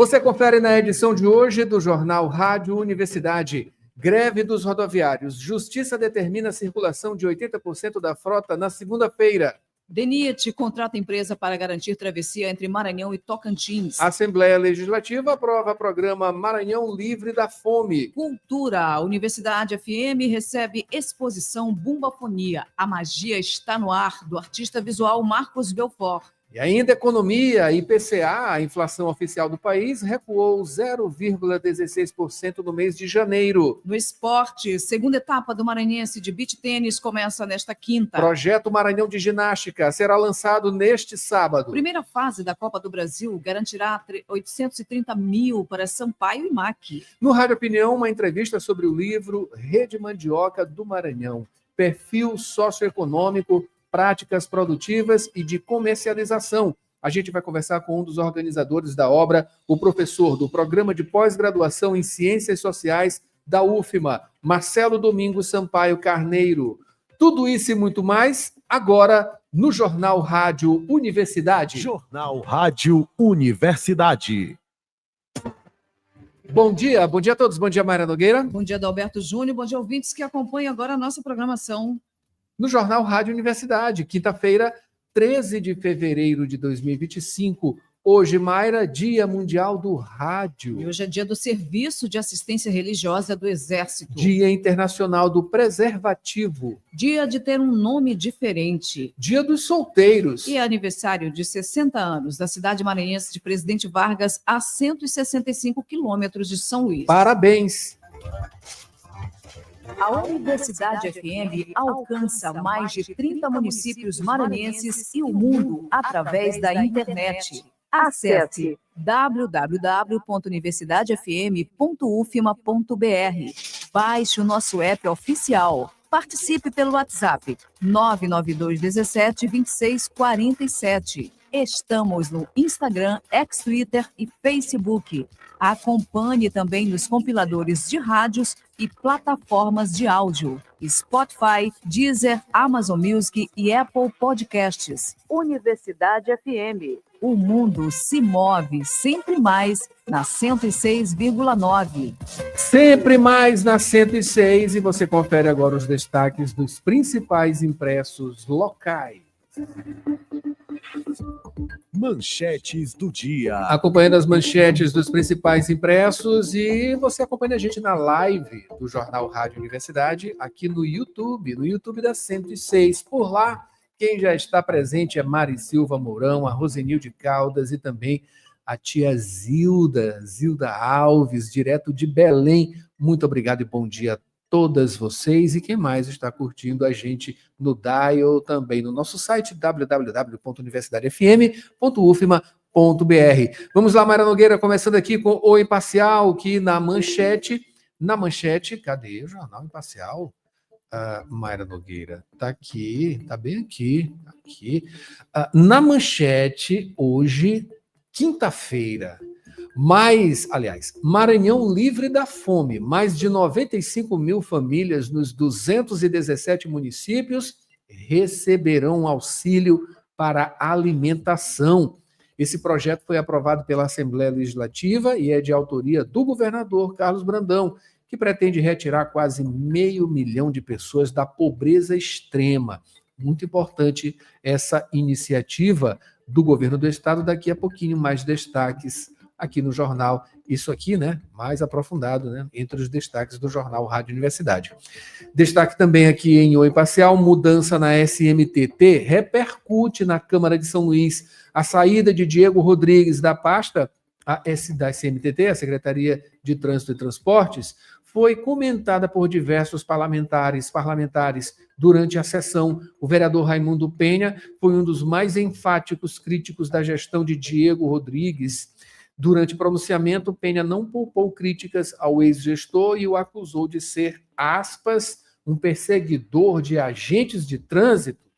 Você confere na edição de hoje do Jornal Rádio Universidade. Greve dos rodoviários. Justiça determina a circulação de 80% da frota na segunda-feira. DENIT contrata empresa para garantir travessia entre Maranhão e Tocantins. A Assembleia Legislativa aprova programa Maranhão Livre da Fome. Cultura. A Universidade FM recebe exposição Bumbafonia. A magia está no ar, do artista visual Marcos Belfort. E ainda economia, IPCA, a inflação oficial do país, recuou 0,16% no mês de janeiro. No esporte, segunda etapa do Maranhense de beach tênis começa nesta quinta. Projeto Maranhão de Ginástica será lançado neste sábado. Primeira fase da Copa do Brasil garantirá 830 mil para Sampaio e MAC. No Rádio Opinião, uma entrevista sobre o livro Rede Mandioca do Maranhão, perfil socioeconômico, práticas produtivas e de comercialização. A gente vai conversar com um dos organizadores da obra, o professor do Programa de Pós-Graduação em Ciências Sociais da UFMA, Marcelo Domingos Sampaio Carneiro. Tudo isso e muito mais, agora no Jornal Rádio Universidade. Jornal Rádio Universidade. Bom dia a todos. Bom dia, Mayra Nogueira. Bom dia, Adalberto Júnior. Bom dia, ouvintes que acompanham agora a nossa programação. No Jornal Rádio Universidade, quinta-feira, 13 de fevereiro de 2025. Hoje, Mayra, Dia Mundial do Rádio. E hoje é dia do Serviço de Assistência Religiosa do Exército. Dia Internacional do Preservativo. Dia de ter um nome diferente. Dia dos Solteiros. E aniversário de 60 anos da cidade maranhense de Presidente Vargas, a 165 quilômetros de São Luís. Parabéns! A Universidade FM alcança mais de 30 municípios maranhenses e o mundo através da internet. Acesse www.universidadefm.ufma.br. Baixe o nosso app oficial. Participe pelo WhatsApp 992 17 26 47. Estamos no Instagram, ex-Twitter e Facebook. Acompanhe também nos compiladores de rádios e plataformas de áudio. Spotify, Deezer, Amazon Music e Apple Podcasts. Universidade FM. O mundo se move sempre mais na 106,9. Sempre mais na 106, e você confere agora os destaques dos principais impressos locais. Manchetes do dia. Acompanhando as manchetes dos principais impressos, e você acompanha a gente na live do Jornal Rádio Universidade aqui no YouTube da 106. Por lá, quem já está presente é Mari Silva Mourão, a Rosenilde Caldas e também a tia Zilda Alves, direto de Belém. Muito obrigado e bom dia a todas vocês e quem mais está curtindo a gente no Dial, também no nosso site www.universidadefm.ufma.br. Vamos lá, Mayra Nogueira, começando aqui com o Imparcial, que na manchete, cadê o Jornal Imparcial? Mayra Nogueira, tá aqui, tá bem aqui. Na manchete, hoje, quinta-feira, Maranhão livre da fome, mais de 95 mil famílias nos 217 municípios receberão auxílio para alimentação. Esse projeto foi aprovado pela Assembleia Legislativa e é de autoria do governador Carlos Brandão, que pretende retirar quase 500 mil de pessoas da pobreza extrema. Muito importante essa iniciativa do governo do estado. Daqui a pouquinho mais destaques aqui no jornal, isso aqui, né, mais aprofundado, né, entre os destaques do Jornal Rádio Universidade. Destaque também aqui em O Imparcial, mudança na SMTT repercute na Câmara de São Luís. A saída de Diego Rodrigues da pasta da SMTT, a Secretaria de Trânsito e Transportes, foi comentada por diversos parlamentares durante a sessão. O vereador Raimundo Penha foi um dos mais enfáticos críticos da gestão de Diego Rodrigues. Durante o pronunciamento, Penha não poupou críticas ao ex-gestor e o acusou de ser, aspas, um perseguidor de agentes de trânsito.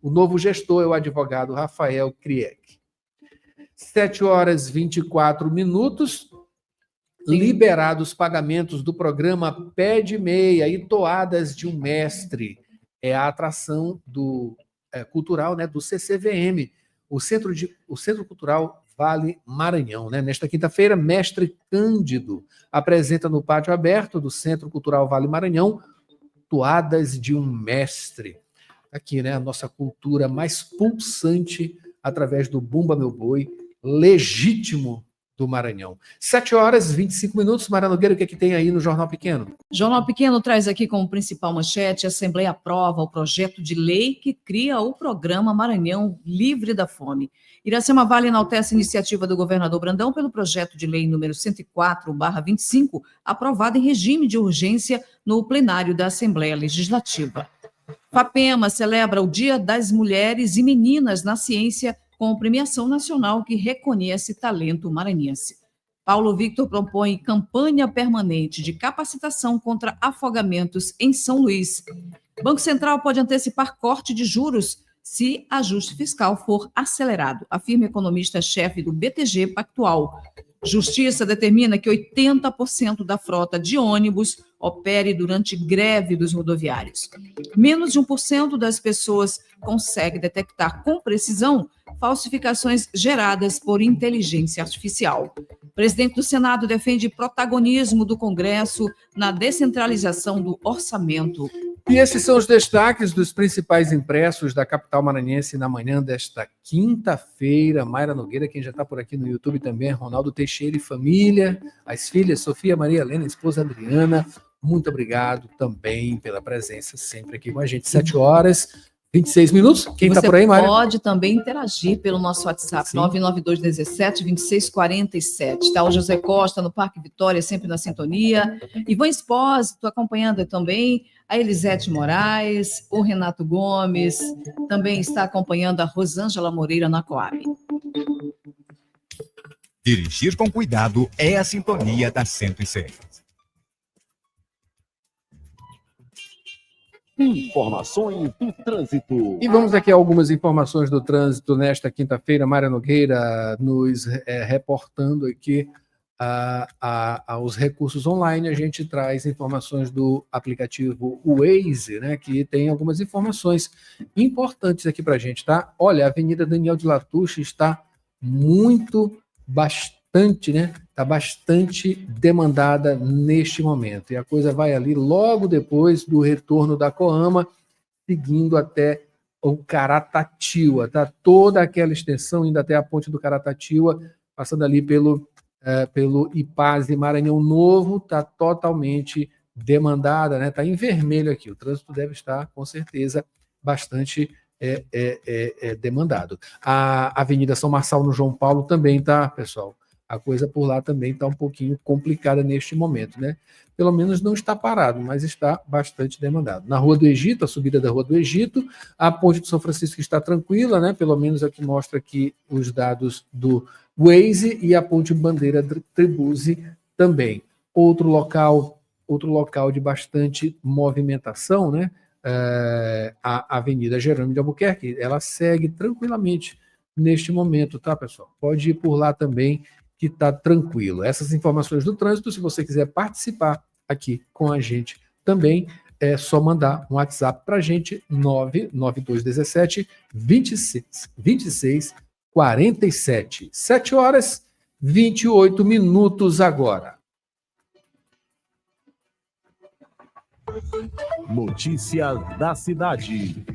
O novo gestor é o advogado Rafael Kriek. 7h24, liberados pagamentos do programa Pé de Meia e Toadas de um Mestre. É a atração cultural, né, do CCVM, o Centro Cultural Vale Maranhão, né? Nesta quinta-feira, Mestre Cândido apresenta no pátio aberto do Centro Cultural Vale Maranhão Toadas de um Mestre. Aqui, né? A nossa cultura mais pulsante através do Bumba Meu Boi, legítimo do Maranhão. 7h25. Mara Nogueira, o que é que tem aí no Jornal Pequeno? Jornal Pequeno traz aqui como principal manchete: a Assembleia aprova o projeto de lei que cria o programa Maranhão Livre da Fome. Iracema Vale enaltece a iniciativa do governador Brandão pelo projeto de lei número 104/25, aprovado em regime de urgência no plenário da Assembleia Legislativa. FAPEMA celebra o Dia das Mulheres e Meninas na Ciência com premiação nacional que reconhece talento maranhense. Paulo Victor propõe campanha permanente de capacitação contra afogamentos em São Luís. Banco Central pode antecipar corte de juros se ajuste fiscal for acelerado, afirma economista-chefe do BTG Pactual. Justiça determina que 80% da frota de ônibus opere durante greve dos rodoviários. Menos de 1% das pessoas consegue detectar com precisão falsificações geradas por inteligência artificial. O presidente do Senado defende protagonismo do Congresso na descentralização do orçamento. E esses são os destaques dos principais impressos da capital maranhense na manhã desta quinta-feira. Mayra Nogueira, quem já está por aqui no YouTube também, Ronaldo Teixeira e família, as filhas Sofia, Maria Helena, a esposa Adriana, muito obrigado também pela presença sempre aqui com a gente. 7h26. Quem está por aí, Mayra? Você pode também interagir pelo nosso WhatsApp, 99217-2647. Está o José Costa no Parque Vitória, sempre na sintonia. Ivan Espósito acompanhando também, a Elisete Moraes, o Renato Gomes, também está acompanhando a Rosângela Moreira na Coab. Dirigir com cuidado é a sintonia da 106. Informações do trânsito. E vamos aqui a algumas informações do trânsito nesta quinta-feira. Mayra Nogueira nos reportando aqui aos recursos online. A gente traz informações do aplicativo Waze, né, que tem algumas informações importantes aqui para a gente, tá? Olha, a Avenida Daniel de Latouche está bastante, né? Está bastante demandada neste momento. E a coisa vai ali logo depois do retorno da Coama, seguindo até o Caratativa, tá? Toda aquela extensão, indo até a ponte do Caratativa, passando ali pelo Ipaz e Maranhão Novo, está totalmente demandada, né? Está em vermelho aqui. O trânsito deve estar, com certeza, bastante demandado. A Avenida São Marçal, no João Paulo, também, tá, pessoal? A coisa por lá também está um pouquinho complicada neste momento, né? Pelo menos não está parado, mas está bastante demandado. Na Rua do Egito, a subida da Rua do Egito, a ponte de São Francisco está tranquila, né? Pelo menos é o que mostra aqui os dados do Waze, e a ponte Bandeira Tribuzzi também. Outro local de bastante movimentação, né? A Avenida Jerônimo de Albuquerque, ela segue tranquilamente neste momento, tá, pessoal? Pode ir por lá também, que está tranquilo. Essas informações do trânsito, se você quiser participar aqui com a gente também, é só mandar um WhatsApp para a gente, 99217-2647. 7h28 agora. Notícias da cidade.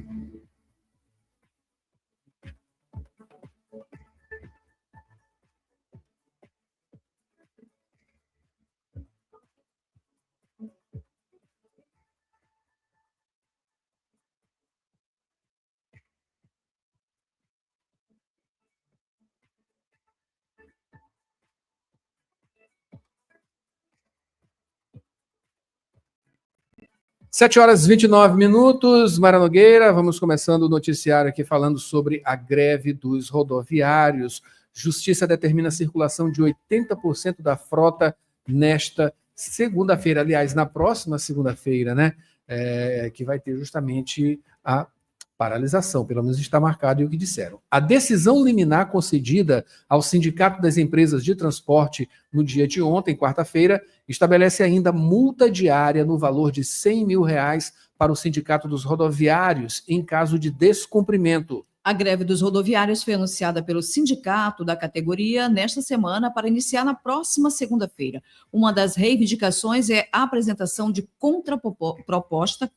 Sete horas e 29. Mayra Nogueira, vamos começando o noticiário aqui falando sobre a greve dos rodoviários. Justiça determina a circulação de 80% da frota nesta segunda-feira, aliás, na próxima segunda-feira, né? Que vai ter justamente a paralisação, pelo menos está marcado, e o que disseram. A decisão liminar concedida ao Sindicato das Empresas de Transporte no dia de ontem, quarta-feira, estabelece ainda multa diária no valor de R$100 mil para o Sindicato dos Rodoviários em caso de descumprimento. A greve dos rodoviários foi anunciada pelo sindicato da categoria nesta semana para iniciar na próxima segunda-feira. Uma das reivindicações é a apresentação de contraproposta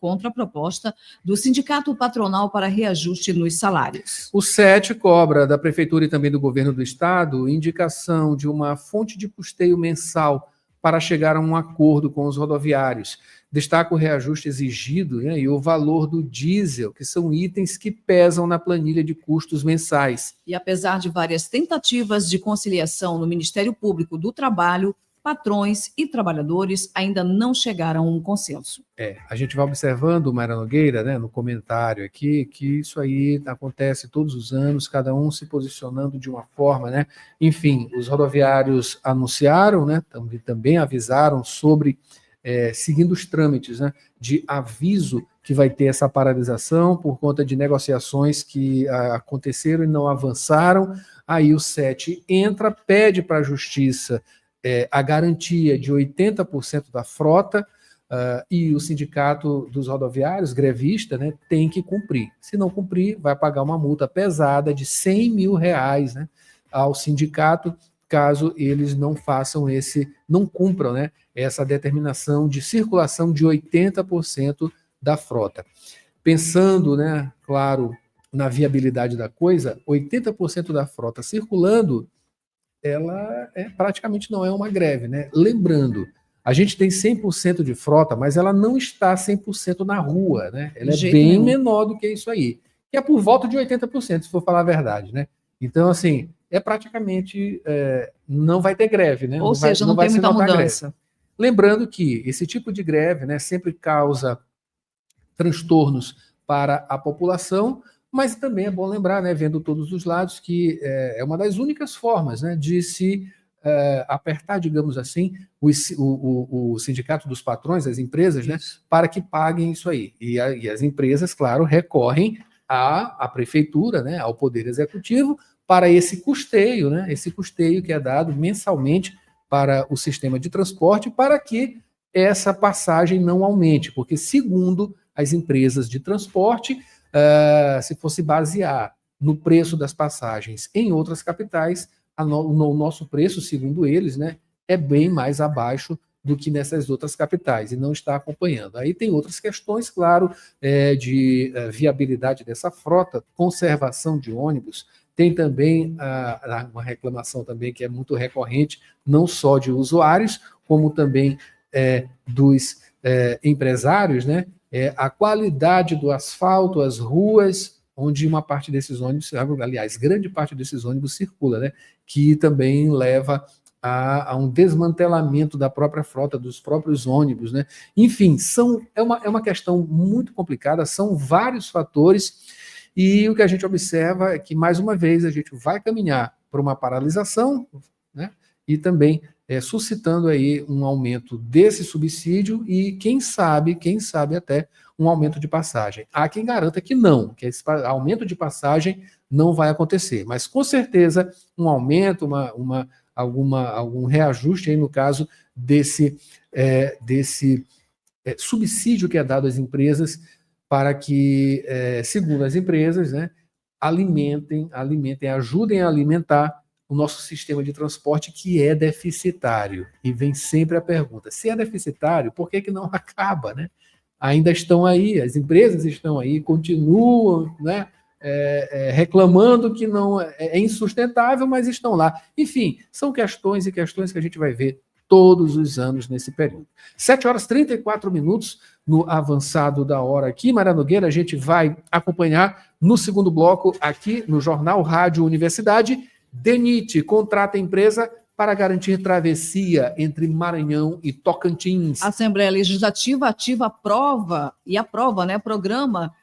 do sindicato patronal para reajuste nos salários. O SET cobra da Prefeitura e também do Governo do Estado indicação de uma fonte de custeio mensal para chegar a um acordo com os rodoviários. Destaca o reajuste exigido, né, e o valor do diesel, que são itens que pesam na planilha de custos mensais. E apesar de várias tentativas de conciliação no Ministério Público do Trabalho, patrões e trabalhadores ainda não chegaram a um consenso. A gente vai observando, Mayra Nogueira, né, no comentário aqui, que isso aí acontece todos os anos, cada um se posicionando de uma forma, né? Enfim, os rodoviários anunciaram, né, também avisaram sobre seguindo os trâmites, né, de aviso que vai ter essa paralisação por conta de negociações que aconteceram e não avançaram. Aí o SET entra, pede para a Justiça a garantia de 80% da frota, e o sindicato dos rodoviários, grevista, né, tem que cumprir. Se não cumprir, vai pagar uma multa pesada de R$100 mil, né, ao sindicato, caso eles não cumpram, né, essa determinação de circulação de 80% da frota. Pensando, né, claro, na viabilidade da coisa, 80% da frota circulando, ela praticamente não é uma greve, né? Lembrando, a gente tem 100% de frota, mas ela não está 100% na rua, né? Ela é bem menor do que isso aí, que é por volta de 80%, se for falar a verdade, né? Então, assim, praticamente não vai ter greve, né? Ou seja, não tem muita mudança. Greve. Lembrando que esse tipo de greve, né, sempre causa transtornos para a população, mas também é bom lembrar, né, vendo todos os lados, que é uma das únicas formas, né, de se apertar, digamos assim, o sindicato dos patrões, as empresas, né, para que paguem isso aí. E as empresas, claro, recorrem à prefeitura, né, ao Poder Executivo, para esse custeio, né, esse custeio que é dado mensalmente para o sistema de transporte, para que essa passagem não aumente, porque, segundo as empresas de transporte, se fosse basear no preço das passagens em outras capitais, o nosso preço, segundo eles, né, é bem mais abaixo do que nessas outras capitais, e não está acompanhando. Aí tem outras questões, claro, de viabilidade dessa frota, conservação de ônibus. Tem também uma reclamação também que é muito recorrente, não só de usuários, como também dos empresários, né? A qualidade do asfalto, as ruas, onde uma parte desses ônibus, aliás, grande parte desses ônibus circula, né? Que também leva a um desmantelamento da própria frota, dos próprios ônibus, né? Enfim, é uma questão muito complicada, são vários fatores. E o que a gente observa é que, mais uma vez, a gente vai caminhar para uma paralisação, né? E também suscitando aí um aumento desse subsídio e, quem sabe até um aumento de passagem. Há quem garanta que não, que esse aumento de passagem não vai acontecer, mas com certeza um aumento, algum reajuste aí no caso desse subsídio que é dado às empresas, para que, segundo as empresas, né, ajudem a alimentar o nosso sistema de transporte, que é deficitário. E vem sempre a pergunta, se é deficitário, por que não acaba, né? Ainda estão aí, as empresas estão aí, continuam, né, reclamando que não é insustentável, mas estão lá. Enfim, são questões e questões que a gente vai ver todos os anos nesse período. 7h34, no avançado da hora aqui. Mayra Nogueira, a gente vai acompanhar no segundo bloco aqui no Jornal Rádio Universidade. DENIT contrata a empresa para garantir travessia entre Maranhão e Tocantins. A Assembleia Legislativa aprova, né, programa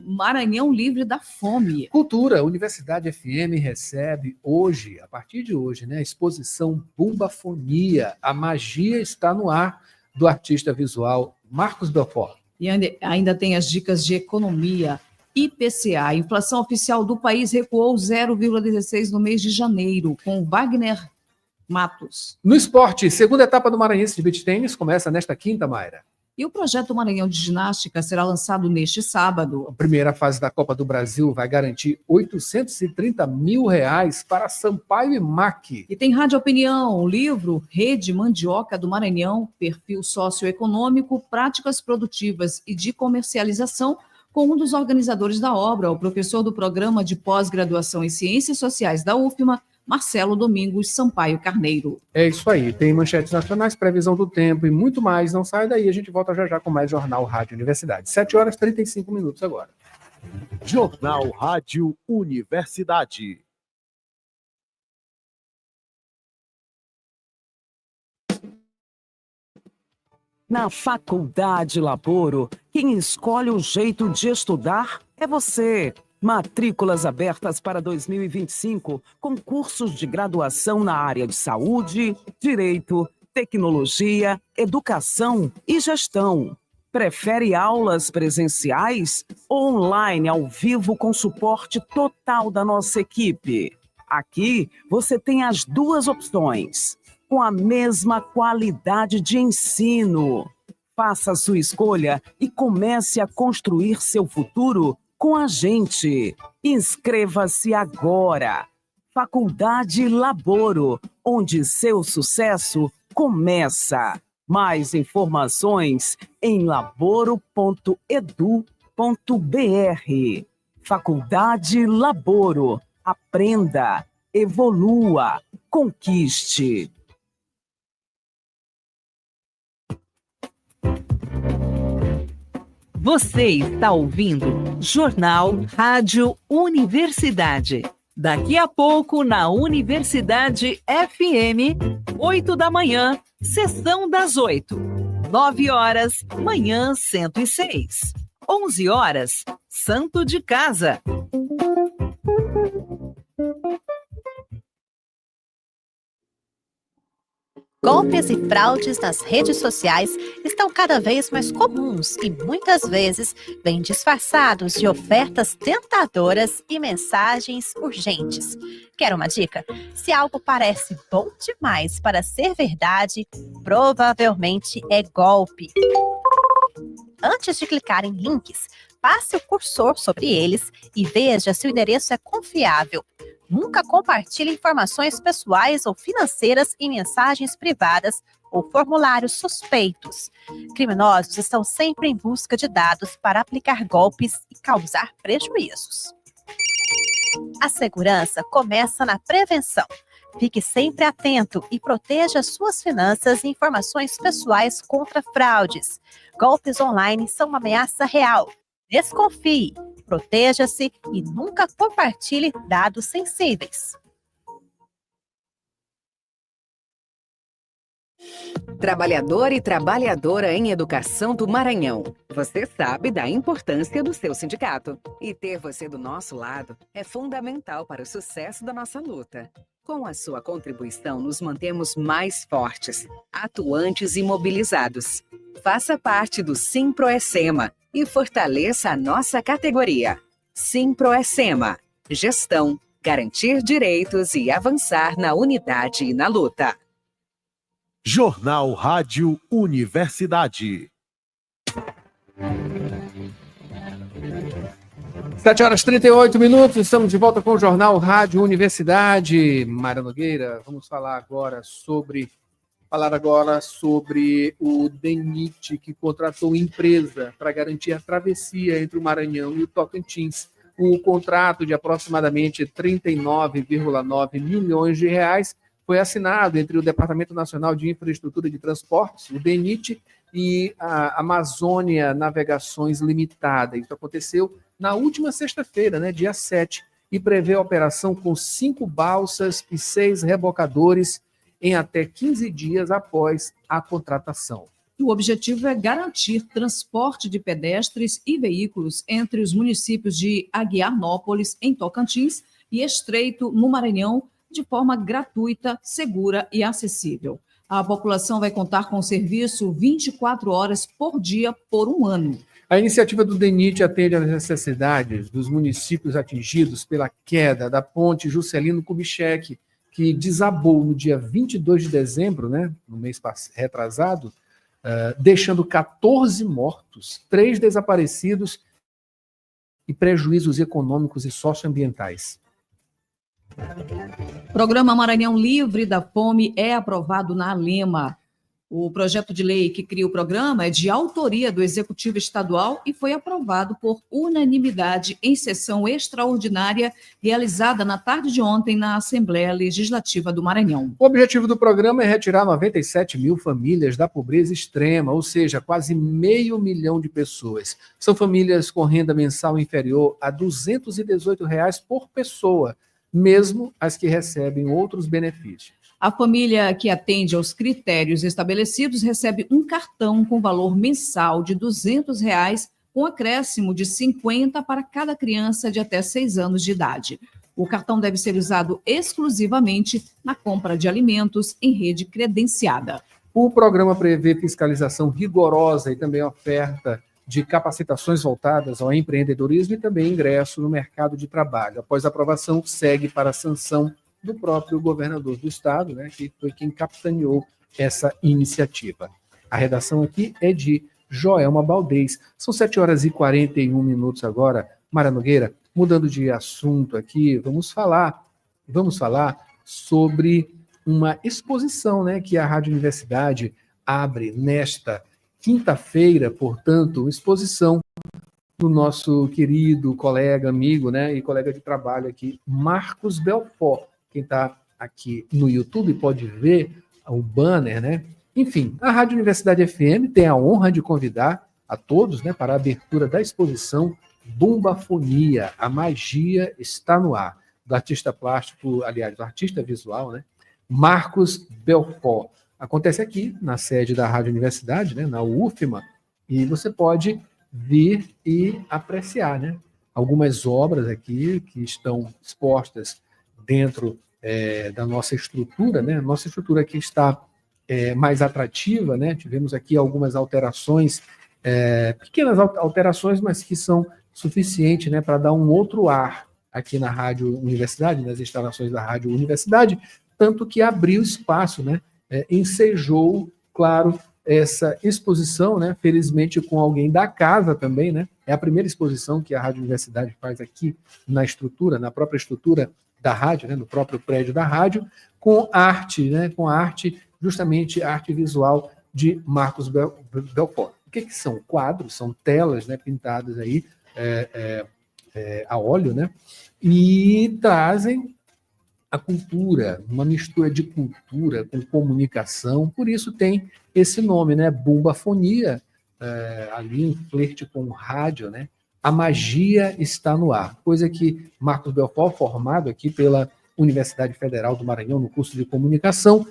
Maranhão Livre da Fome. Cultura, Universidade FM recebe hoje, a partir de hoje, né, a exposição Bumbafonia, a magia está no ar, do artista visual Marcos Belfort. E ainda tem as dicas de economia. IPCA, a inflação oficial do país recuou 0,16 no mês de janeiro, com Wagner Matos. No esporte, segunda etapa do Maranhense de Beach Tênis começa nesta quinta, Mayra. E o projeto Maranhão de Ginástica será lançado neste sábado. A primeira fase da Copa do Brasil vai garantir R$ 830 mil para Sampaio e MAC. E tem Rádio Opinião, livro Rede Mandioca do Maranhão, perfil socioeconômico, práticas produtivas e de comercialização, com um dos organizadores da obra, o professor do Programa de Pós-Graduação em Ciências Sociais da UFMA, Marcelo Domingos Sampaio Carneiro. É isso aí, tem manchetes nacionais, previsão do tempo e muito mais. Não sai daí, a gente volta já já com mais Jornal Rádio Universidade. 7h35 agora. Jornal Rádio Universidade. Na Faculdade Laboro, quem escolhe o jeito de estudar é você. Matrículas abertas para 2025, com cursos de graduação na área de saúde, direito, tecnologia, educação e gestão. Prefere aulas presenciais ou online ao vivo com suporte total da nossa equipe? Aqui você tem as duas opções, com a mesma qualidade de ensino. Faça a sua escolha e comece a construir seu futuro com a gente. Inscreva-se agora. Faculdade Laboro, onde seu sucesso começa. Mais informações em laboro.edu.br. Faculdade Laboro. Aprenda, evolua, conquiste. Você está ouvindo Jornal Rádio Universidade. Daqui a pouco, na Universidade FM, 8 da manhã, sessão das 8. 9 horas, manhã 106. 11 horas, Santo de Casa. Golpes e fraudes nas redes sociais estão cada vez mais comuns e muitas vezes vêm disfarçados de ofertas tentadoras e mensagens urgentes. Quer uma dica? Se algo parece bom demais para ser verdade, provavelmente é golpe. Antes de clicar em links, passe o cursor sobre eles e veja se o endereço é confiável. Nunca compartilhe informações pessoais ou financeiras em mensagens privadas ou formulários suspeitos. Criminosos estão sempre em busca de dados para aplicar golpes e causar prejuízos. A segurança começa na prevenção. Fique sempre atento e proteja suas finanças e informações pessoais contra fraudes. Golpes online são uma ameaça real. Desconfie, proteja-se e nunca compartilhe dados sensíveis. Trabalhador e trabalhadora em educação do Maranhão, você sabe da importância do seu sindicato. E ter você do nosso lado é fundamental para o sucesso da nossa luta. Com a sua contribuição, nos mantemos mais fortes, atuantes e mobilizados. Faça parte do Simproecema e fortaleça a nossa categoria. Simproecema. Gestão, garantir direitos e avançar na unidade e na luta. Jornal Rádio Universidade. 7h38, estamos de volta com o Jornal Rádio Universidade. Mara Nogueira, vamos falar agora sobre o DENIT, que contratou empresa para garantir a travessia entre o Maranhão e o Tocantins. O contrato de aproximadamente 39,9 milhões de reais foi assinado entre o Departamento Nacional de Infraestrutura de Transportes, o DENIT, e a Amazônia Navegações Limitada. Isso aconteceu na última sexta-feira, né, dia 7, e prevê a operação com 5 balsas e 6 rebocadores em até 15 dias após a contratação. O objetivo é garantir transporte de pedestres e veículos entre os municípios de Aguiarnópolis, em Tocantins, e Estreito, no Maranhão, de forma gratuita, segura e acessível. A população vai contar com o serviço 24 horas por dia por um ano. A iniciativa do DENIT atende às necessidades dos municípios atingidos pela queda da ponte Juscelino Kubitschek, que desabou no dia 22 de dezembro, né, no mês retrasado, deixando 14 mortos, 3 desaparecidos e prejuízos econômicos e socioambientais. O Programa Maranhão Livre da Fome é aprovado na Alema. O projeto de lei que cria o programa é de autoria do Executivo Estadual e foi aprovado por unanimidade em sessão extraordinária realizada na tarde de ontem na Assembleia Legislativa do Maranhão. O objetivo do programa é retirar 97 mil famílias da pobreza extrema, ou seja, quase 500 mil de pessoas. São famílias com renda mensal inferior a R$ 218 por pessoa, mesmo as que recebem outros benefícios. A família que atende aos critérios estabelecidos recebe um cartão com valor mensal de R$ 200, com acréscimo de 50 para cada criança de até 6 anos de idade. O cartão deve ser usado exclusivamente na compra de alimentos em rede credenciada. O programa prevê fiscalização rigorosa e também oferta de capacitações voltadas ao empreendedorismo e também ingresso no mercado de trabalho. Após a aprovação, segue para a sanção do próprio governador do estado, né, que foi quem capitaneou essa iniciativa. A redação aqui é de Joelma Baldez. São 7h41 agora. Mara Nogueira, mudando de assunto aqui, vamos falar sobre uma exposição, né, que a Rádio Universidade abre nesta quinta-feira, portanto, uma exposição do nosso querido colega, amigo, né, e colega de trabalho aqui, Marcos Belfort. Quem está aqui no YouTube pode ver o banner, né? Enfim, a Rádio Universidade FM tem a honra de convidar a todos, né, para a abertura da exposição Bumbafonia, a magia está no ar, do artista plástico, aliás, do artista visual, né, Marcos Belfort. Acontece aqui na sede da Rádio Universidade, né, na UFMA, e você pode vir e apreciar, né, algumas obras aqui que estão expostas dentro da nossa estrutura, né? Nossa estrutura aqui está mais atrativa, né? Tivemos aqui algumas alterações, pequenas alterações, mas que são suficientes, né, para dar um outro ar aqui na Rádio Universidade, nas instalações da Rádio Universidade, tanto que abriu espaço, né? Ensejou, claro, essa exposição, né? Felizmente com alguém da casa também, né? É a primeira exposição que a Rádio Universidade faz aqui na estrutura, na própria estrutura da rádio, né, no próprio prédio da rádio, com arte, né, com arte, justamente arte visual de Marcos Belfort. O que são? Quadros, são telas, né, pintadas aí a óleo, né, e trazem a cultura, uma mistura de cultura com comunicação, por isso tem esse nome, né, Bumbafonia, ali um flerte com o rádio, né, a magia está no ar, coisa que Marcos Belfort, formado aqui pela Universidade Federal do Maranhão, no curso de comunicação,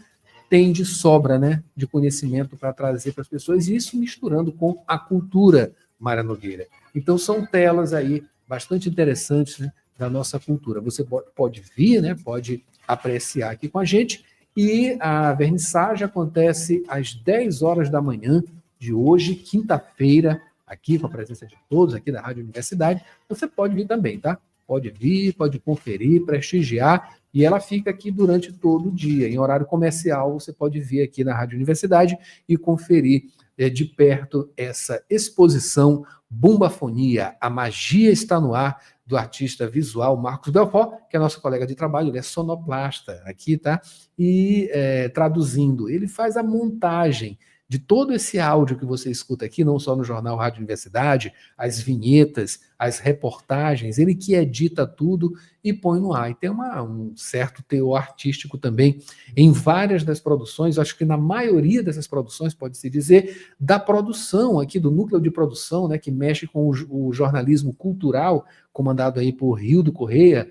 tem de sobra, né, de conhecimento para trazer para as pessoas, e isso misturando com a cultura, Mara Nogueira. Então, são telas aí bastante interessantes, né, da nossa cultura. Você pode vir, né, pode apreciar aqui com a gente, e a vernissagem acontece às 10 horas da manhã de hoje, quinta-feira, aqui com a presença de todos aqui da Rádio Universidade. Você pode vir também, tá? Pode vir, pode conferir, prestigiar, e ela fica aqui durante todo o dia. Em horário comercial, você pode vir aqui na Rádio Universidade e conferir de perto essa exposição Bumbafonia, a magia está no ar, do artista visual Marcos Belfort, que é nosso colega de trabalho, ele é sonoplasta aqui, tá? E traduzindo, ele faz a montagem de todo esse áudio que você escuta aqui, não só no Jornal Rádio Universidade, as vinhetas, as reportagens, ele que edita tudo e põe no ar. E tem um certo teor artístico também em várias das produções, acho que na maioria dessas produções, pode-se dizer, da produção aqui, do núcleo de produção, né, que mexe com o jornalismo cultural, comandado aí por Rildo Correia,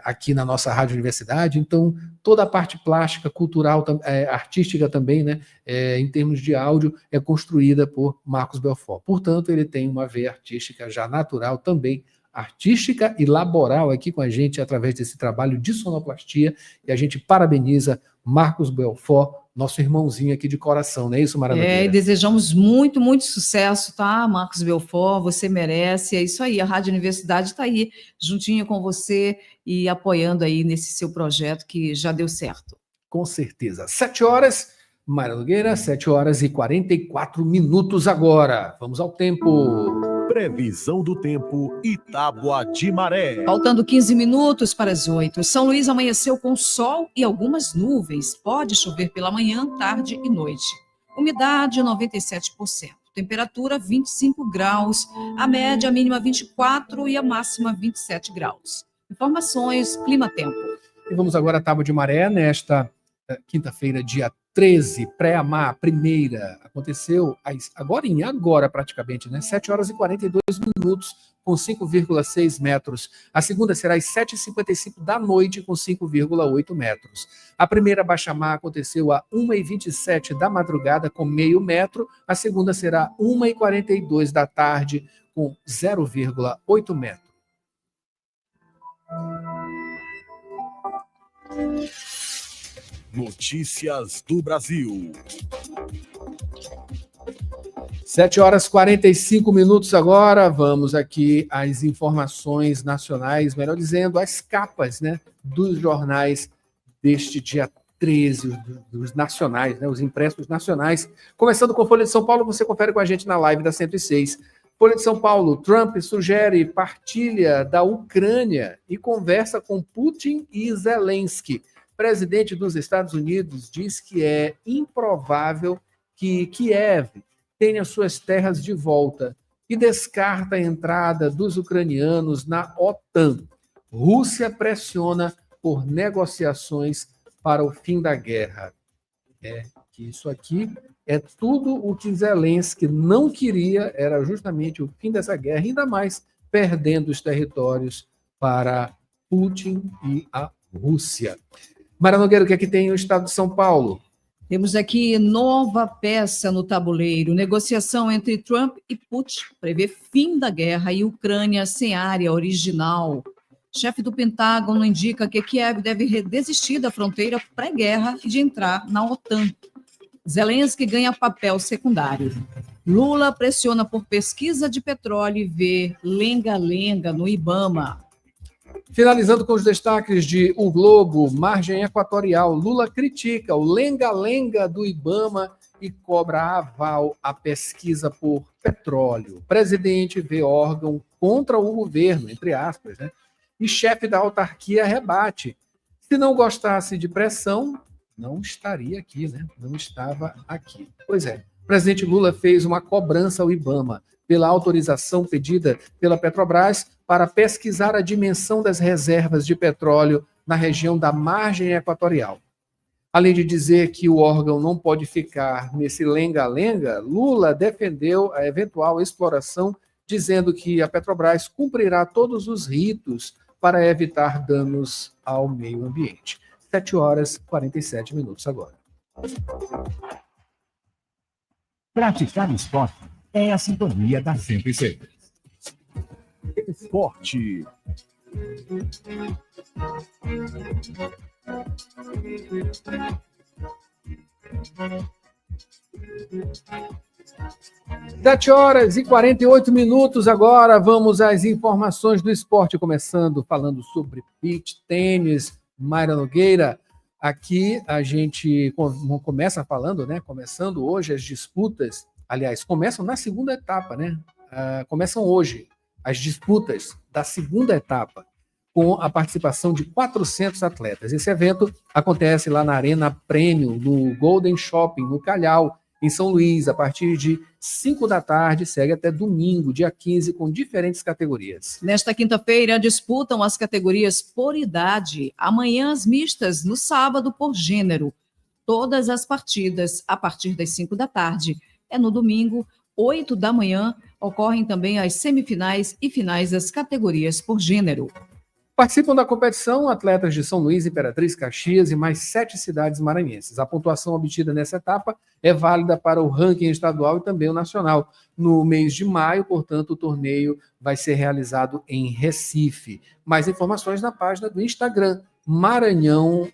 aqui na nossa Rádio Universidade. Então, toda a parte plástica, cultural, artística também, né, em termos de áudio, é construída por Marcos Belfort. Portanto, ele tem uma veia artística já natural também, artística e laboral aqui com a gente através desse trabalho de sonoplastia, e a gente parabeniza Marcos Belfort, nosso irmãozinho aqui de coração, não é isso, Mara Nogueira? E desejamos muito, muito sucesso, tá, Marcos Belfort? Você merece, é isso aí, a Rádio Universidade está aí, juntinho com você e apoiando aí nesse seu projeto que já deu certo. Com certeza. 7 horas, Mayra Nogueira, 7 horas e 44 minutos agora. Vamos ao tempo. Previsão do tempo Itábua de Maré. Faltando 15 minutos para as 8. São Luís amanheceu com sol e algumas nuvens. Pode chover pela manhã, tarde e noite. Umidade 97%. Temperatura 25 graus. A média, a mínima 24 e a máxima 27 graus. Informações, clima-tempo. E vamos agora à Tábua de Maré, nesta quinta-feira, dia 13, pré-amar, primeira, aconteceu agora praticamente, né? 7 horas e 42 minutos, com 5,6 metros. A segunda será às 7h55 da noite, com 5,8 metros. A primeira baixa-mar aconteceu às 1h27 da madrugada, com meio metro. A segunda será 1h42 da tarde, com 0,8 metro. Notícias do Brasil. 7 horas e 45 minutos agora. Vamos aqui às informações nacionais, melhor dizendo, as capas, né, dos jornais deste dia 13, dos nacionais, né, os impressos nacionais. Começando com Folha de São Paulo, você confere com a gente na live da 106. Folha de São Paulo, Trump sugere partilha da Ucrânia e conversa com Putin e Zelensky. Presidente dos Estados Unidos diz que é improvável que Kiev tenha suas terras de volta e descarta a entrada dos ucranianos na OTAN. Rússia pressiona por negociações para o fim da guerra. Que isso aqui é tudo o que Zelensky não queria, era justamente o fim dessa guerra, ainda mais perdendo os territórios para Putin e a Rússia. Mayra Nogueira, o que é que tem no estado de São Paulo? Temos aqui nova peça no tabuleiro. Negociação entre Trump e Putin prevê fim da guerra e Ucrânia sem área original. Chefe do Pentágono indica que Kiev deve desistir da fronteira pré-guerra e de entrar na OTAN. Zelensky ganha papel secundário. Lula pressiona por pesquisa de petróleo e vê lenga-lenga no Ibama. Finalizando com os destaques de O Globo, margem equatorial. Lula critica o lenga-lenga do Ibama e cobra aval à pesquisa por petróleo. Presidente vê órgão contra o governo, entre aspas, né? E chefe da autarquia rebate. Se não gostasse de pressão, não estaria aqui, né? Não estava aqui. Pois é, o presidente Lula fez uma cobrança ao Ibama pela autorização pedida pela Petrobras para pesquisar a dimensão das reservas de petróleo na região da margem equatorial. Além de dizer que o órgão não pode ficar nesse lenga-lenga, Lula defendeu a eventual exploração, dizendo que a Petrobras cumprirá todos os ritos para evitar danos ao meio ambiente. 7 horas e 47 minutos agora. Praticar esporte é a sintonia da 106. Esporte. Sete horas e 48 minutos agora. Vamos às informações do esporte, começando falando sobre beach tênis. Mayra Nogueira, aqui a gente começa falando, né? Começando hoje as disputas, aliás, começam na segunda etapa, né? Começam hoje as disputas da segunda etapa, com a participação de 400 atletas. Esse evento acontece lá na Arena Prêmio, no Golden Shopping, no Calhau, em São Luís, a partir de 5 da tarde, segue até domingo, dia 15, com diferentes categorias. Nesta quinta-feira, disputam as categorias por idade, amanhã as mistas, no sábado por gênero. Todas as partidas, a partir das 5 da tarde. No domingo, 8 da manhã, ocorrem também as semifinais e finais das categorias por gênero. Participam da competição atletas de São Luís, Imperatriz, Caxias e mais 7 cidades maranhenses. A pontuação obtida nessa etapa é válida para o ranking estadual e também o nacional. No mês de maio, portanto, o torneio vai ser realizado em Recife. Mais informações na página do Instagram, Maranhão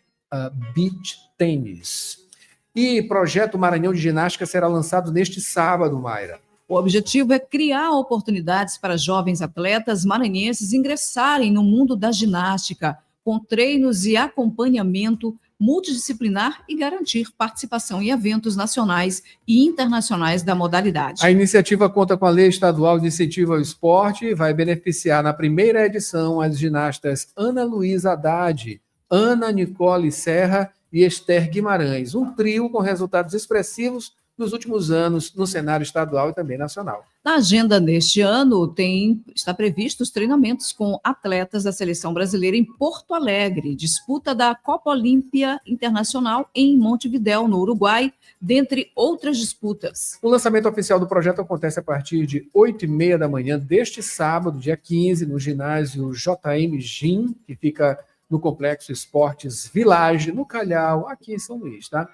Beach Tênis. E projeto Maranhão de Ginástica será lançado neste sábado, Mayra. O objetivo é criar oportunidades para jovens atletas maranhenses ingressarem no mundo da ginástica, com treinos e acompanhamento multidisciplinar e garantir participação em eventos nacionais e internacionais da modalidade. A iniciativa conta com a Lei Estadual de Incentivo ao Esporte e vai beneficiar na primeira edição as ginastas Ana Luísa Haddad, Ana Nicole Serra e Esther Guimarães, um trio com resultados expressivos nos últimos anos no cenário estadual e também nacional. Na agenda deste ano, está previsto os treinamentos com atletas da Seleção Brasileira em Porto Alegre, disputa da Copa Olímpia Internacional em Montevidéu, no Uruguai, dentre outras disputas. O lançamento oficial do projeto acontece a partir de 8h30 da manhã deste sábado, dia 15, no ginásio JM Gym, que fica no Complexo Esportes Village, no Calhau, aqui em São Luís, tá?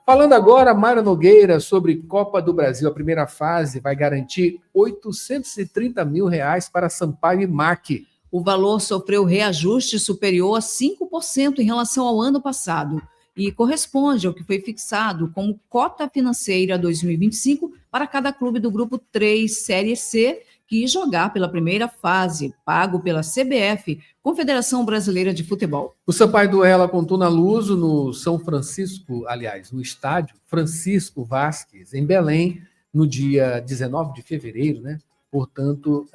Falando agora, Mayra Nogueira, sobre Copa do Brasil. A primeira fase vai garantir R$830 mil para Sampaio e MAC. O valor sofreu reajuste superior a 5% em relação ao ano passado e corresponde ao que foi fixado como cota financeira 2025 para cada clube do Grupo 3 Série C que jogar pela primeira fase, pago pela CBF, Confederação Brasileira de Futebol. O Sampaio duela com Tuna Luso no São Francisco, aliás, no estádio Francisco Vasques, em Belém, no dia 19 de fevereiro, né? Portanto,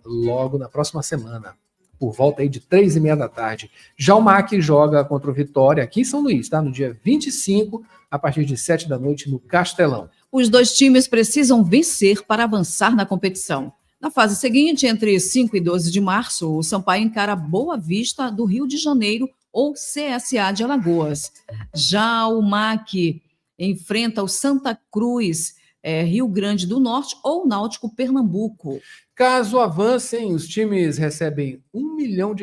logo na próxima semana, por volta aí de 3h30 da tarde. Já o MAC joga contra o Vitória aqui em São Luís, tá? No dia 25, a partir de 7 da noite, no Castelão. Os dois times precisam vencer para avançar na competição. Na fase seguinte, entre 5 e 12 de março, o Sampaio encara Boa Vista do Rio de Janeiro ou CSA de Alagoas. Já o MAC enfrenta o Santa Cruz, Rio Grande do Norte ou Náutico Pernambuco. Caso avancem, os times recebem R$1 milhão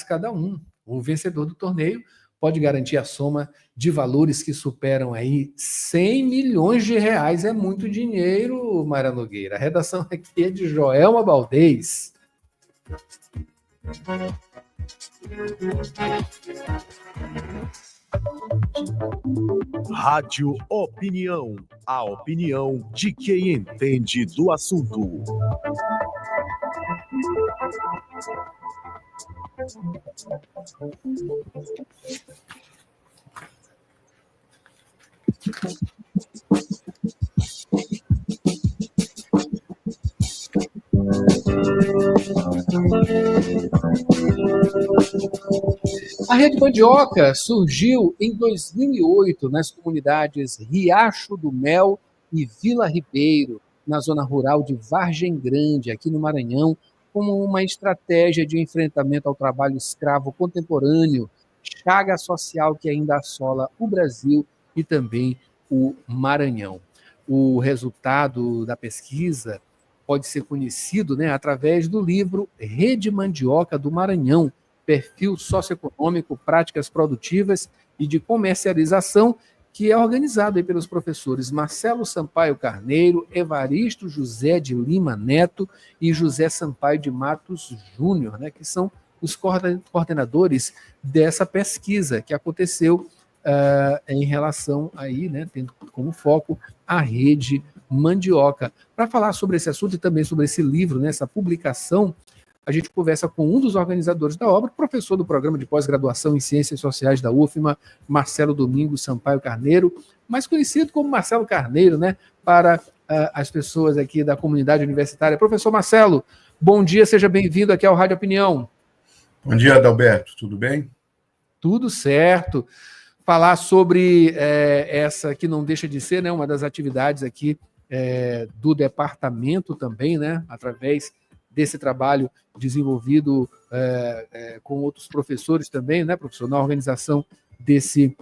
cada um. O vencedor do torneio pode garantir a soma de valores que superam aí R$100 milhões. É muito dinheiro, Mayra Nogueira. A redação aqui é de Joelma Baldez. Rádio Opinião. A opinião de quem entende do assunto. A Rede Mandioca surgiu em 2008 nas comunidades Riacho do Mel e Vila Ribeiro, na zona rural de Vargem Grande, aqui no Maranhão, como uma estratégia de enfrentamento ao trabalho escravo contemporâneo, chaga social que ainda assola o Brasil e também o Maranhão. O resultado da pesquisa pode ser conhecido, né, através do livro Rede Mandioca do Maranhão, Perfil Socioeconômico, Práticas Produtivas e de Comercialização, que é organizado aí pelos professores Marcelo Sampaio Carneiro, Evaristo José de Lima Neto e José Sampaio de Matos Júnior, né, que são os coordenadores dessa pesquisa que aconteceu em relação aí, né, tendo como foco a Rede Mandioca. Para falar sobre esse assunto e também sobre esse livro, né, essa publicação, a gente conversa com um dos organizadores da obra, professor do programa de pós-graduação em Ciências Sociais da UFMA, Marcelo Domingos Sampaio Carneiro, mais conhecido como Marcelo Carneiro, né, para as pessoas aqui da comunidade universitária. Professor Marcelo, bom dia, seja bem-vindo aqui ao Rádio Opinião. Bom dia, Adalberto, tudo bem? Tudo certo. Falar sobre essa que não deixa de ser, né, uma das atividades aqui do departamento também, né, através desse trabalho desenvolvido com outros professores também, né, professor, na organização desse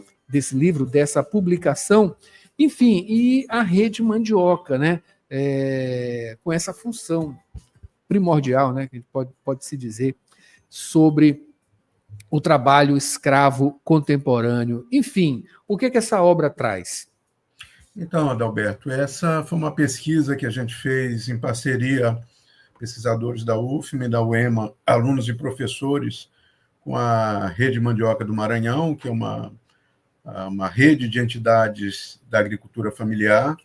livro, dessa publicação. Enfim, e a Rede Mandioca, né, com essa função primordial, né, que a gente pode se dizer, sobre o trabalho escravo contemporâneo. Enfim, o que essa obra traz? Então, Adalberto, essa foi uma pesquisa que a gente fez em parceria, pesquisadores da UFMA e da UEMA, alunos e professores, com a Rede Mandioca do Maranhão, que é uma rede de entidades da agricultura familiar,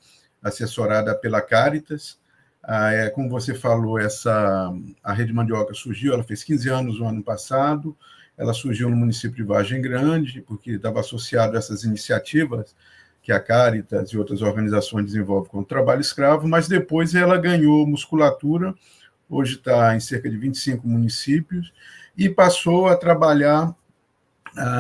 assessorada pela Caritas. Como você falou, a Rede Mandioca surgiu, ela fez 15 anos no ano passado, ela surgiu no município de Vargem Grande, porque estava associado a essas iniciativas que a Caritas e outras organizações desenvolvem contra o trabalho escravo, mas depois ela ganhou musculatura, hoje está em cerca de 25 municípios, e passou a trabalhar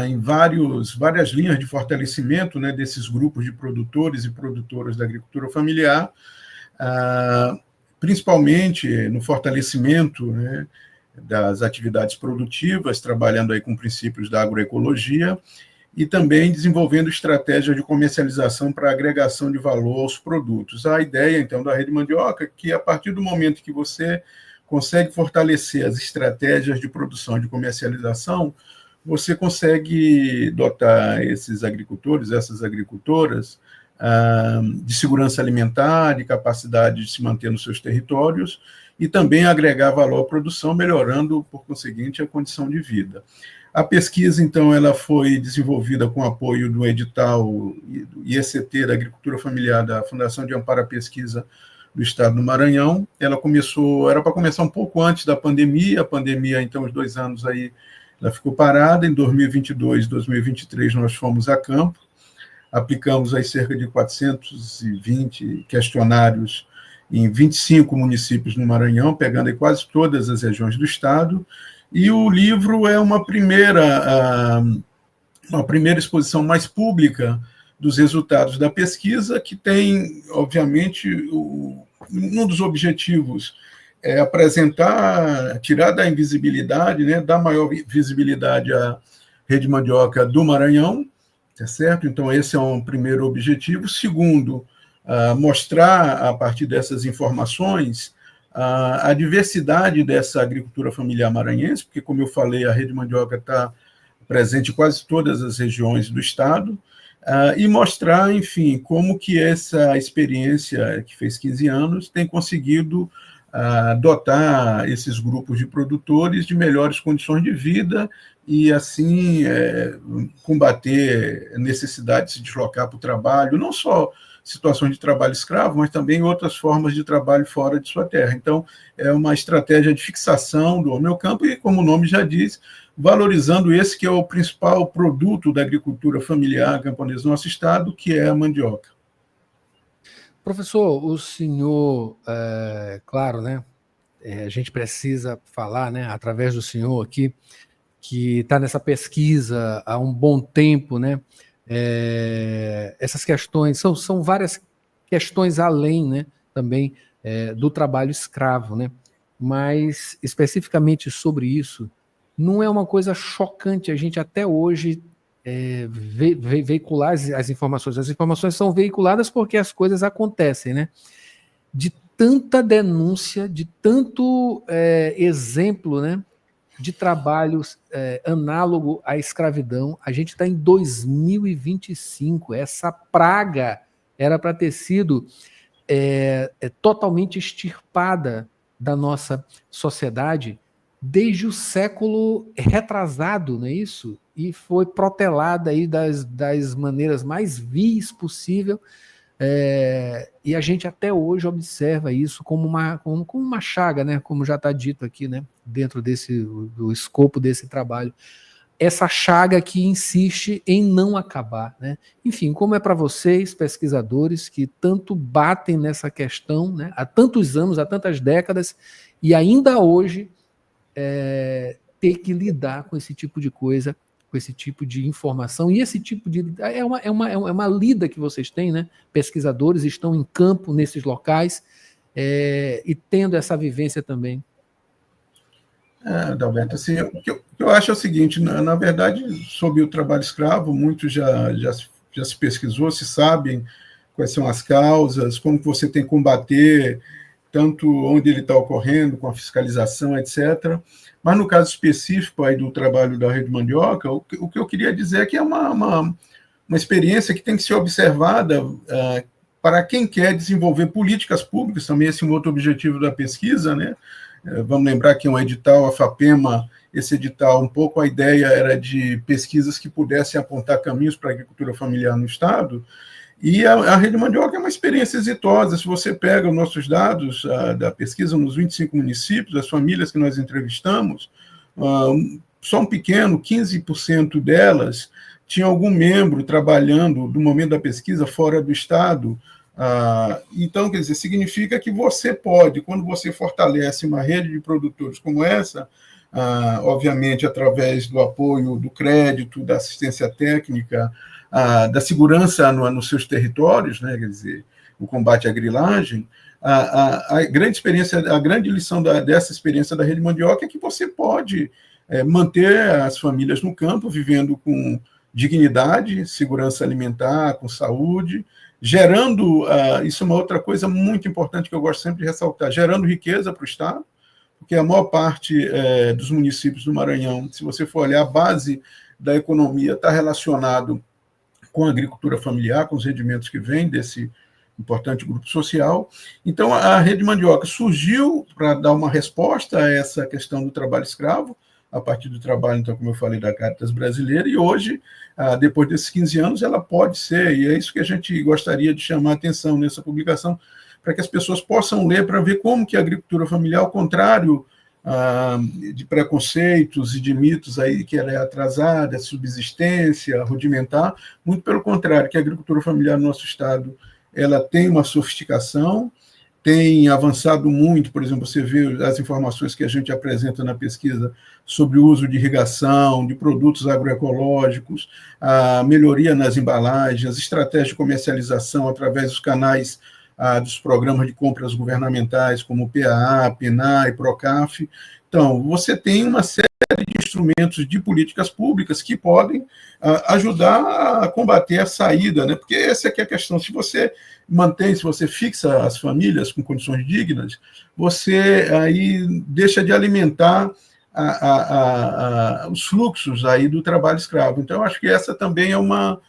em várias linhas de fortalecimento, né, desses grupos de produtores e produtoras da agricultura familiar, principalmente no fortalecimento, né, das atividades produtivas, trabalhando aí com princípios da agroecologia, e também desenvolvendo estratégias de comercialização para agregação de valor aos produtos. A ideia, então, da Rede Mandioca é que, a partir do momento que você consegue fortalecer as estratégias de produção e de comercialização, você consegue dotar esses agricultores, essas agricultoras, de segurança alimentar, de capacidade de se manter nos seus territórios e também agregar valor à produção, melhorando, por conseguinte, a condição de vida. A pesquisa, então, ela foi desenvolvida com apoio do edital do IECT, da Agricultura Familiar, da Fundação de Amparo à Pesquisa do Estado do Maranhão. Ela era para começar um pouco antes da pandemia, a pandemia, então, os 2 anos aí, ela ficou parada. Em 2022, 2023, nós fomos a campo, aplicamos aí cerca de 420 questionários em 25 municípios no Maranhão, pegando aí quase todas as regiões do estado, e o livro é uma primeira exposição mais pública dos resultados da pesquisa, que tem, obviamente, um dos objetivos é apresentar, tirar da invisibilidade, né, dar maior visibilidade à Rede Mandioca do Maranhão, tá certo? Então, esse é um primeiro objetivo. Segundo, mostrar, a partir dessas informações, a diversidade dessa agricultura familiar maranhense, porque, como eu falei, a Rede Mandioca está presente em quase todas as regiões do estado, e mostrar, enfim, como que essa experiência, que fez 15 anos, tem conseguido dotar esses grupos de produtores de melhores condições de vida e, assim, combater a necessidade de se deslocar para o trabalho, não só situações de trabalho escravo, mas também outras formas de trabalho fora de sua terra. Então, é uma estratégia de fixação do meu campo e, como o nome já diz, valorizando esse que é o principal produto da agricultura familiar camponesa do nosso estado, que é a mandioca. Professor, o senhor, claro, né, a gente precisa falar, né, através do senhor aqui, que está nessa pesquisa há um bom tempo, né, essas questões, são várias questões além, né, também do trabalho escravo, né, mas especificamente sobre isso, não é uma coisa chocante a gente até hoje veicular as informações. As informações são veiculadas porque as coisas acontecem, né? De tanta denúncia, de tanto exemplo, né, de trabalhos análogo à escravidão. A gente está em 2025. Essa praga era para ter sido totalmente extirpada da nossa sociedade desde o século retrasado, não é isso? E foi protelada aí das maneiras mais vis possível, e a gente até hoje observa isso como uma chaga, né? Como já está dito aqui, né? Dentro do escopo desse trabalho. Essa chaga que insiste em não acabar, né? Enfim, como é para vocês, pesquisadores, que tanto batem nessa questão, né? Há tantos anos, há tantas décadas, e ainda hoje ter que lidar com esse tipo de coisa, com esse tipo de informação, e esse tipo de... É uma lida que vocês têm, né? Pesquisadores estão em campo nesses locais, e tendo essa vivência também. Adalberto, assim, o que eu acho é o seguinte, na verdade, sobre o trabalho escravo, muito já se pesquisou, se sabem quais são as causas, como que você tem que combater, tanto onde ele está ocorrendo, com a fiscalização, etc. Mas, no caso específico aí do trabalho da Rede Mandioca, o que eu queria dizer é que é uma experiência que tem que ser observada para quem quer desenvolver políticas públicas, também esse é um outro objetivo da pesquisa, né? Vamos lembrar que um edital, a FAPEMA, esse edital, um pouco a ideia era de pesquisas que pudessem apontar caminhos para a agricultura familiar no estado, e a Rede Mandioca é uma experiência exitosa. Se você pega os nossos dados da pesquisa nos 25 municípios, as famílias que nós entrevistamos, só um pequeno, 15% delas, tinha algum membro trabalhando, no momento da pesquisa, fora do Estado. Então, quer dizer, significa que você pode, quando você fortalece uma rede de produtores como essa, obviamente através do apoio, do crédito, da assistência técnica, da segurança nos seus territórios, né, quer dizer, o combate à grilagem, a grande experiência, a grande lição dessa experiência da Rede Mandioca é que você pode manter as famílias no campo, vivendo com dignidade, segurança alimentar, com saúde, gerando, isso é uma outra coisa muito importante que eu gosto sempre de ressaltar, gerando riqueza para o Estado, porque a maior parte dos municípios do Maranhão, se você for olhar, a base da economia está relacionado com a agricultura familiar, com os rendimentos que vêm desse importante grupo social. Então, a Rede Mandioca surgiu para dar uma resposta a essa questão do trabalho escravo, a partir do trabalho, então, como eu falei, da Caritas Brasileira, e hoje, depois desses 15 anos, ela pode ser, e é isso que a gente gostaria de chamar a atenção nessa publicação, para que as pessoas possam ler, para ver como que a agricultura familiar, ao contrário de preconceitos e de mitos aí que ela é atrasada, é subsistência, rudimentar, muito pelo contrário, que a agricultura familiar no nosso estado ela tem uma sofisticação, tem avançado muito, por exemplo, você vê as informações que a gente apresenta na pesquisa sobre o uso de irrigação, de produtos agroecológicos, a melhoria nas embalagens, as estratégias de comercialização através dos canais dos programas de compras governamentais, como o PAA, PNAE, PROCAF. Então, você tem uma série de instrumentos de políticas públicas que podem ajudar a combater a saída, né? Porque essa aqui é a questão. Se você mantém, se você fixa as famílias com condições dignas, você aí deixa de alimentar os fluxos aí do trabalho escravo. Então, eu acho que essa também é uma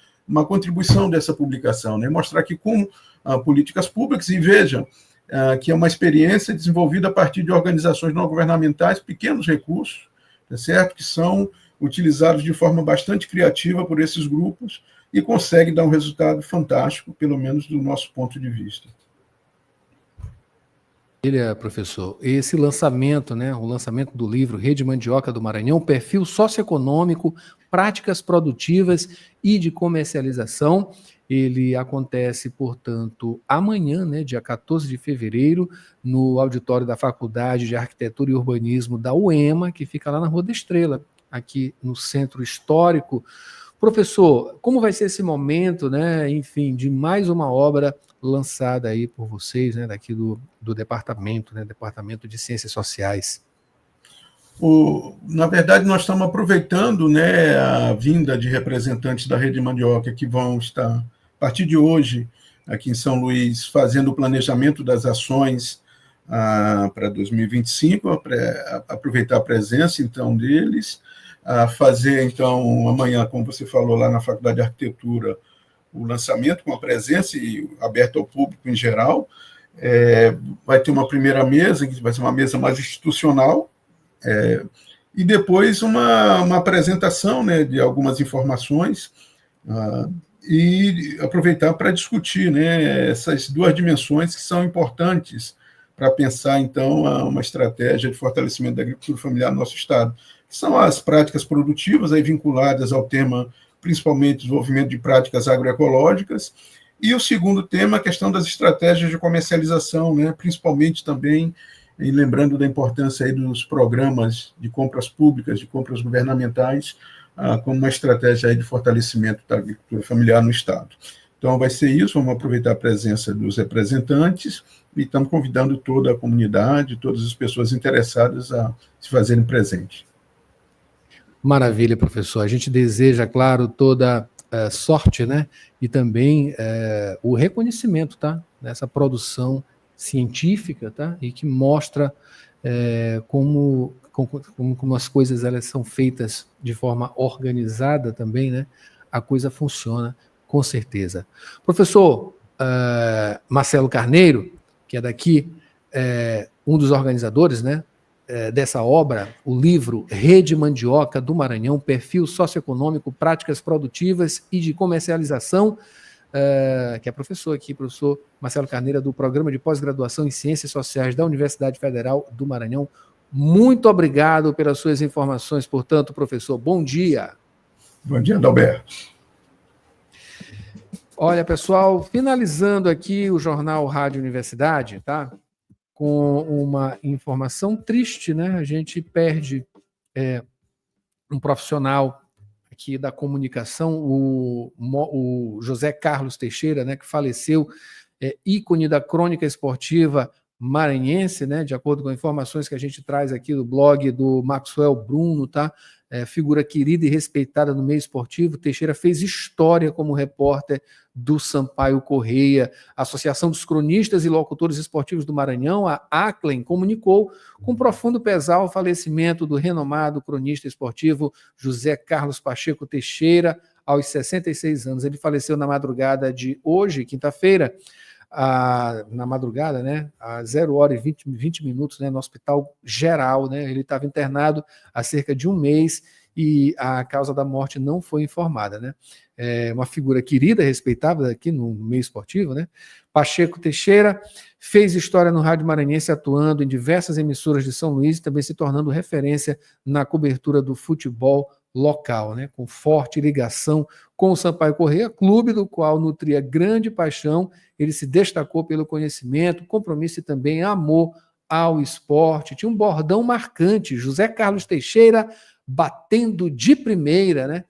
contribuição dessa publicação, né? Mostrar que com políticas públicas, e vejam que é uma experiência desenvolvida a partir de organizações não governamentais, pequenos recursos, tá certo? Que são utilizados de forma bastante criativa por esses grupos e consegue dar um resultado fantástico, pelo menos do nosso ponto de vista. Professor, esse lançamento, né, o lançamento do livro Rede Mandioca do Maranhão, perfil socioeconômico, práticas produtivas e de comercialização, ele acontece, portanto, amanhã, né, dia 14 de fevereiro, no auditório da Faculdade de Arquitetura e Urbanismo da UEMA, que fica lá na Rua da Estrela, aqui no Centro Histórico. Professor, como vai ser esse momento, né, enfim, de mais uma obra lançada aí por vocês, né, daqui do departamento, né, Departamento de Ciências Sociais? Na verdade, nós estamos aproveitando, né, a vinda de representantes da Rede Mandioca que vão estar, a partir de hoje, aqui em São Luís, fazendo o planejamento das ações para 2025, aproveitar a presença, então, deles, fazer, então, amanhã, como você falou, lá na Faculdade de Arquitetura, o lançamento com a presença e aberto ao público em geral. Vai ter uma primeira mesa, que vai ser uma mesa mais institucional, e depois uma apresentação, né, de algumas informações, e aproveitar para discutir, né, essas duas dimensões que são importantes para pensar, então, uma estratégia de fortalecimento da agricultura familiar no nosso estado, que são as práticas produtivas aí vinculadas ao tema, principalmente, desenvolvimento de práticas agroecológicas, e o segundo tema, a questão das estratégias de comercialização, né, principalmente também, e lembrando da importância aí dos programas de compras públicas, de compras governamentais, como uma estratégia aí de fortalecimento da agricultura familiar no estado. Então, vai ser isso, vamos aproveitar a presença dos representantes e estamos convidando toda a comunidade, todas as pessoas interessadas a se fazerem presente. Maravilha, professor. A gente deseja, claro, toda sorte, né? E também o reconhecimento, tá? Dessa produção científica, tá? E que mostra como as coisas elas são feitas de forma organizada também, né? A coisa funciona, com certeza. Professor Marcelo Carneiro, que é daqui, um dos organizadores, né? Dessa obra, o livro Rede Mandioca do Maranhão, perfil socioeconômico, práticas produtivas e de comercialização, que é professor aqui, professor Marcelo Carneiro, do Programa de Pós-Graduação em Ciências Sociais da Universidade Federal do Maranhão, Muito obrigado pelas suas informações, portanto, professor. Bom dia. Bom dia, Adalberto. Olha, pessoal, finalizando aqui o Jornal Rádio Universidade, tá? Com uma informação triste, né? A gente perde um profissional aqui da comunicação, o José Carlos Teixeira, né? Que faleceu, ícone da crônica esportiva maranhense, né? De acordo com informações que a gente traz aqui do blog do Maxwell Bruno, tá? Figura querida e respeitada no meio esportivo. Teixeira fez história como repórter do Sampaio Correia. A Associação dos Cronistas e Locutores Esportivos do Maranhão, a ACLEM, comunicou com profundo pesar o falecimento do renomado cronista esportivo José Carlos Pacheco Teixeira, aos 66 anos. Ele faleceu na madrugada de hoje, quinta-feira, na madrugada, né, às 0h20 minutos, né, no Hospital Geral, né, ele estava internado há cerca de um mês e a causa da morte não foi informada, né, uma figura querida, respeitável aqui no meio esportivo, né. Pacheco Teixeira fez história no Rádio Maranhense, atuando em diversas emissoras de São Luís e também se tornando referência na cobertura do futebol local, né, com forte ligação com o Sampaio Correia, clube do qual nutria grande paixão. Ele se destacou pelo conhecimento, compromisso e também amor ao esporte. Tinha um bordão marcante, José Carlos Teixeira batendo de primeira, né?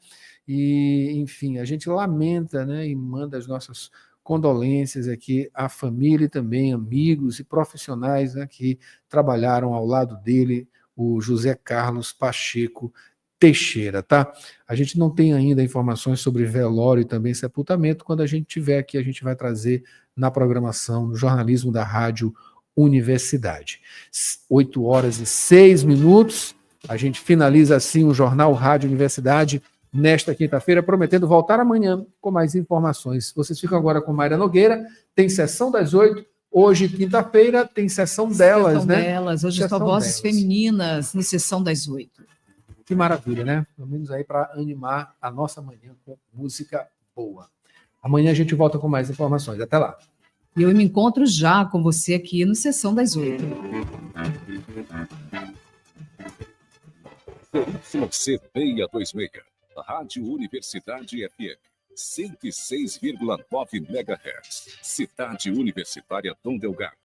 E, enfim, a gente lamenta, né, e manda as nossas condolências aqui à família e também amigos e profissionais, né, que trabalharam ao lado dele, o José Carlos Pacheco Teixeira, tá? A gente não tem ainda informações sobre velório e também sepultamento. Quando a gente tiver aqui, a gente vai trazer na programação, no jornalismo da Rádio Universidade. 8h06. A gente finaliza assim o Jornal Rádio Universidade nesta quinta-feira, prometendo voltar amanhã com mais informações. Vocês ficam agora com Mayra Nogueira, tem sessão das 8h. Hoje, quinta-feira, tem sessão delas, né? Delas. Hoje são vozes femininas no Sessão das 8h. Que maravilha, né? Pelo menos aí para animar a nossa manhã com música boa. Amanhã a gente volta com mais informações. Até lá. E eu me encontro já com você aqui no Sessão das 8h. C626, Rádio Universidade FM, 106,9 MHz. Cidade Universitária Dom Delgado.